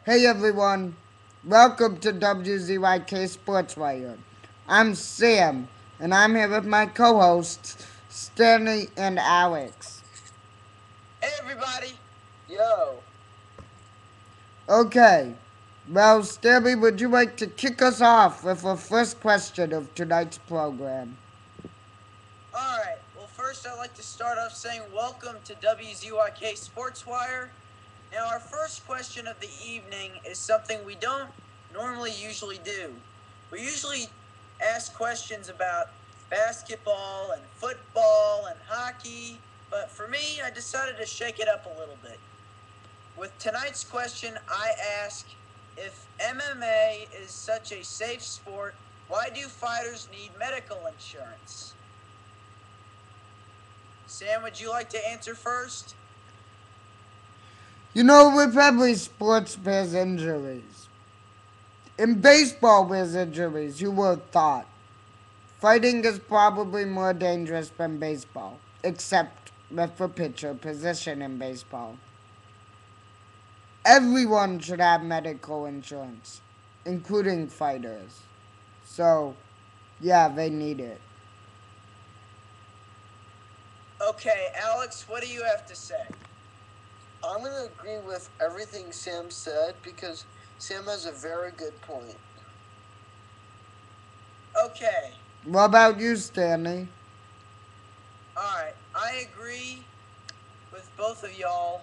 Hey everyone, welcome to WZYK Sportswire. I'm Sam, and I'm here with my co-hosts, Stanley and Alex. Hey everybody! Yo. Okay, well, Stanley, would you like to kick us off with the first question of tonight's program? Alright, well, first I'd like to start off saying welcome to WZYK Sportswire. Now, our first question of the evening is something we don't normally usually do. We usually ask questions about basketball and football and hockey, but for me, I decided to shake it up a little bit. With tonight's question, I ask, if MMA is such a safe sport, why do fighters need medical insurance? Sam, would you like to answer first? You know, with every sports there's injuries. In baseball there's injuries, you would have thought. Fighting is probably more dangerous than baseball, except with the pitcher position in baseball. Everyone should have medical insurance, including fighters. So, yeah, they need it. Okay, Alex, what do you have to say? I'm going to agree with everything Sam said because Sam has a very good point. Okay, What about you, Stanley? alright, I agree with both of y'all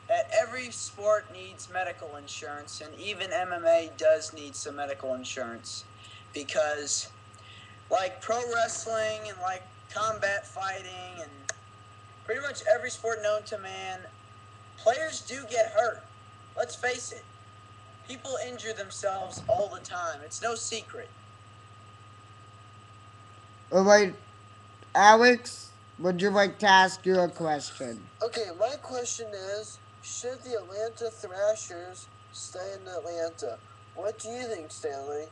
that every sport needs medical insurance, and even MMA does need some medical insurance because, like pro wrestling and like combat fighting and pretty much every sport known to man, players do get hurt. Let's face it, people injure themselves all the time. It's no secret. Alright, Alex, would you like to ask you a question? Okay, my question is, should the Atlanta Thrashers stay in Atlanta? What do you think, Stanley?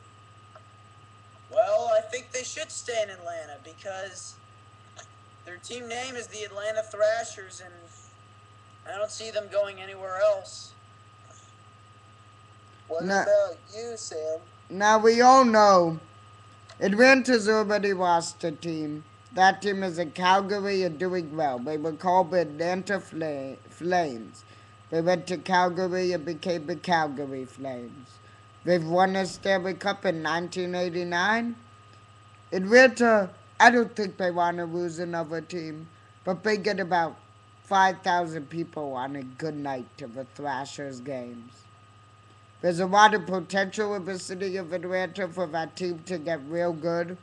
Well, I think they should stay in Atlanta because their team name is the Atlanta Thrashers, and I don't see them going anywhere else. What Now, about you, Sam? now we all know Atlanta's already lost a team. That team is in Calgary and doing well. They were called the Atlanta Flames. They went to Calgary and became the Calgary Flames. They've won the Stanley Cup in 1989. Atlanta, I don't think they want to lose another team, but they get about 5,000 people on a good night to the Thrashers games. There's a lot of potential in the city of Atlanta for that team to get real good,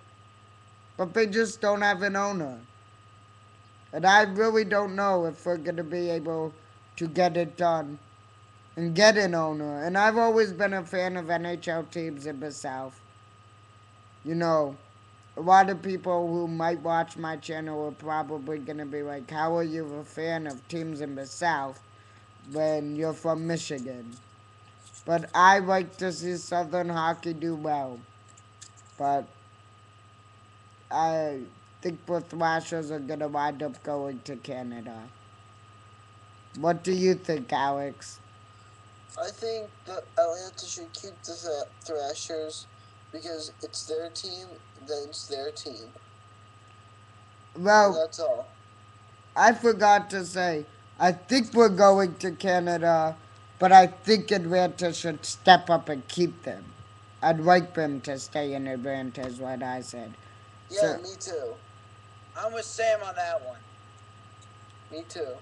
but they just don't have an owner. And I really don't know if we're going to be able to get it done and get an owner. And I've always been a fan of NHL teams in the South. You know, a lot of people who might watch my channel are probably going to be like, how are you a fan of teams in the South when you're from Michigan? But I like to see Southern hockey do well. But I think the Thrashers are going to wind up going to Canada. What do you think, Alex? I think that Atlanta should keep the Thrashers because it's their team, then it's their team. And Well, that's all. I forgot to say, I think we're going to Canada, but I think Atlanta should step up and keep them. I'd like them to stay in Atlanta, is what I said. Yeah, So, me too. I'm with Sam on that one. Me too.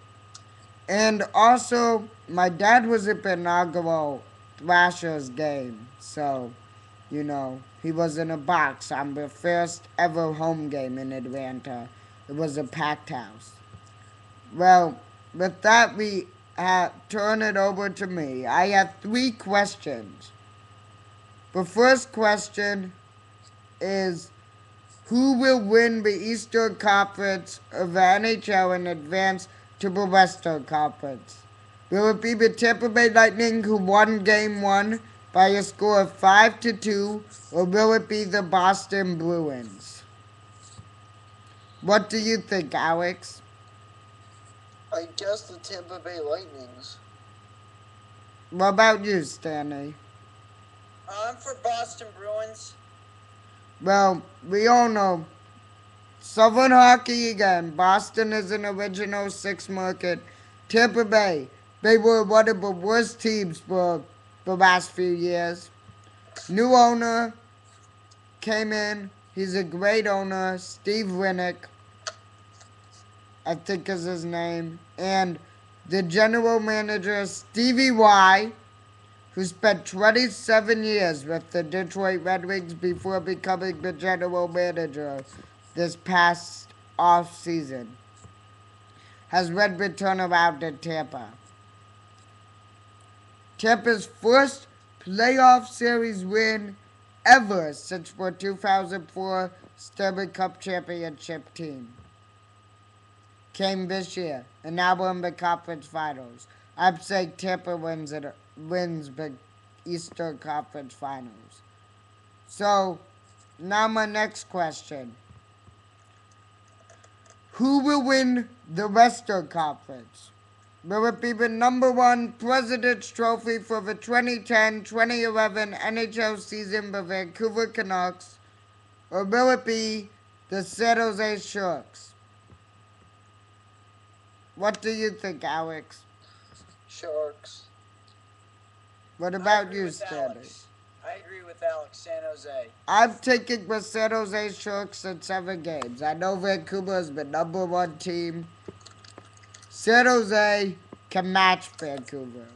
and also, my dad was at the inaugural Thrashers game, so, you know, he was in a box on the first ever home game in Atlanta. It was a packed house. Well, with that, we turn it over to me. I have three questions. The first question is, who will win the Eastern Conference of the NHL and advance to the Western Conference? Will it be the Tampa Bay Lightning who won Game 1 by a score of 5-2, or will it be the Boston Bruins? What do you think, Alex? I guess the Tampa Bay Lightnings. What about you, Stanley? I'm for Boston Bruins. Well, we all know Southern Hockey again. Boston is an original six market. Tampa Bay, they were one of the worst teams for the last few years. New owner came in. He's a great owner. Steve Winnick, I think is his name. And the general manager, Stevie Y, who spent 27 years with the Detroit Red Wings before becoming the general manager this past off season, has led the turnaround in Tampa. Tampa's first playoff series win ever since the 2004 Stanley Cup championship team came this year, and now we're in the conference finals. I'd say Tampa wins the Eastern Conference Finals. So, now my next question. Who will win the Western Conference? Will it be the number one President's Trophy for the 2010-2011 NHL season, the Vancouver Canucks, or will it be the San Jose Sharks? What do you think, Alex? Sharks. What I about agree you, with Stanley? Alex. I agree with Alex. San Jose. I'm taking the San Jose Sharks in 7 games. I know Vancouver is the number one team. San Jose can match Vancouver.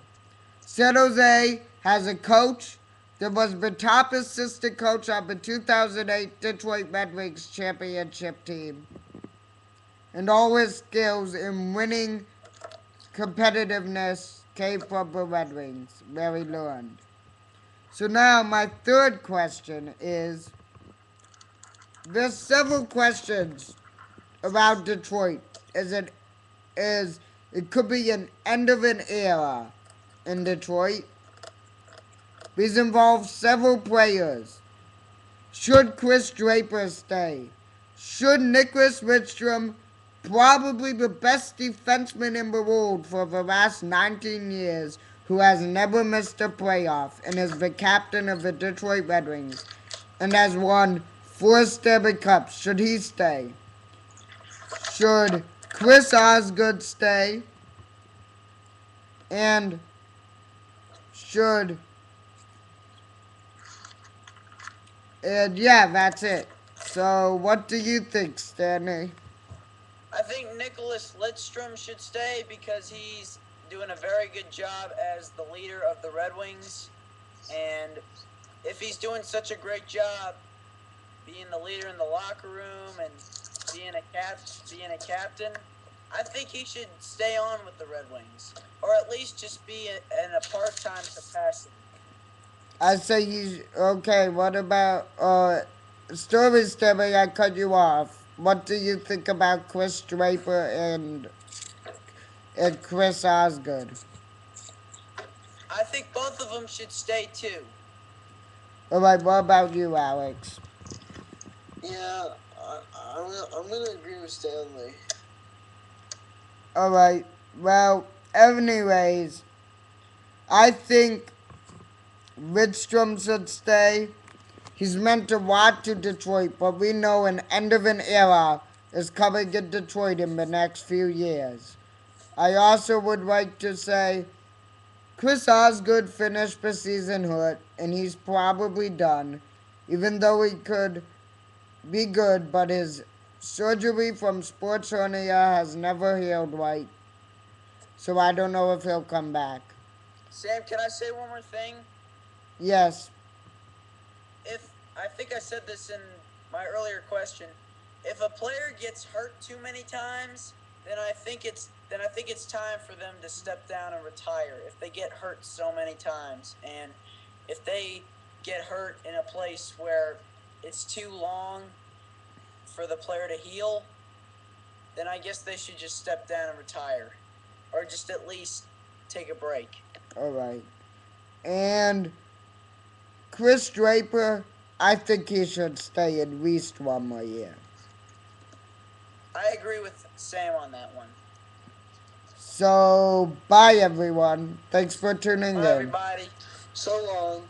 San Jose has a coach that was the top assistant coach on the 2008 Detroit Red Wings championship team. And all his skills in winning competitiveness came from the Red Wings, where he learned. So now my third question is, there's several questions about Detroit. Is it could be an end of an era in Detroit. These involve several players. Should Chris Draper stay? Should Nicholas Lidstrom, probably the best defenseman in the world for the last 19 years, who has never missed a playoff and is the captain of the Detroit Red Wings and has won 4 Stanley Cups, should he stay? Should Chris Osgood stay? And should And yeah, that's it. So, what do you think, Stanley? I think Nicholas Lidstrom should stay because he's doing a very good job as the leader of the Red Wings. And if he's doing such a great job being the leader in the locker room and being a captain, I think he should stay on with the Red Wings, or at least just be in a part-time capacity. I say he's okay. What about story, Stanley? I cut you off. What do you think about Chris Draper and Chris Osgood? I think both of them should stay too. All right. What about you, Alex? Yeah, I'm gonna agree with Stanley. All right. Well, anyways, I think Lidstrom should stay. He's meant to walk to Detroit, but we know an end of an era is coming in Detroit in the next few years. I also would like to say Chris Osgood finished the season hurt, and he's probably done, even though he could be good, but his surgery from sports hernia has never healed right, so I don't know if he'll come back. Sam, can I say one more thing? Yes, If I think I said this in my earlier question, if a player gets hurt too many times, then I think it's time for them to step down and retire. If they get hurt so many times, and if they get hurt in a place where it's too long for the player to heal, then I guess they should just step down and retire, or just at least take a break. all right. And Chris Draper, I think he should stay at least 1 more year. I agree with Sam on that one. So, bye everyone. Thanks for tuning Bye, in. everybody. So long.